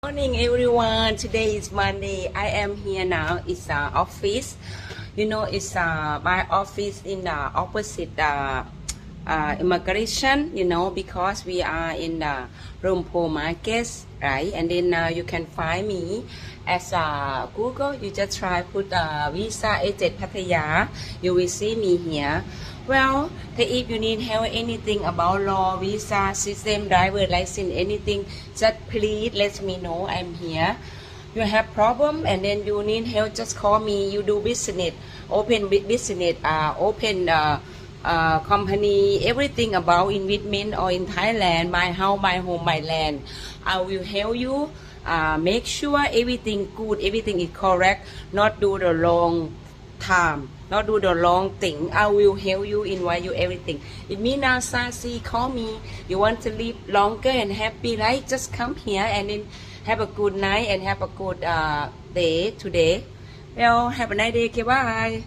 Morning everyone. Today is Monday. I am here now. It's office. It's my office in the opposite immigration. Because we are in the Rumpo markets, right? And then you can find me as Google. You just try put visa agent Pattaya. You will see me here. Well, if you need help anything about law, visa, system, driver license, anything, just please let me know. I'm here. You have problem and then you need help, just call me. You do business, open business, open company, everything about investment or in Thailand, my house, my home, my land. I will help you. Make sure everything good, everything is correct, not do the wrong time, not do the wrong thing. I will help you, invite you everything. If me now Sasi call me, you want to live longer and happy, right? Just come here and then have a good night and have a good day today. Well, have a nice day. Okay, bye.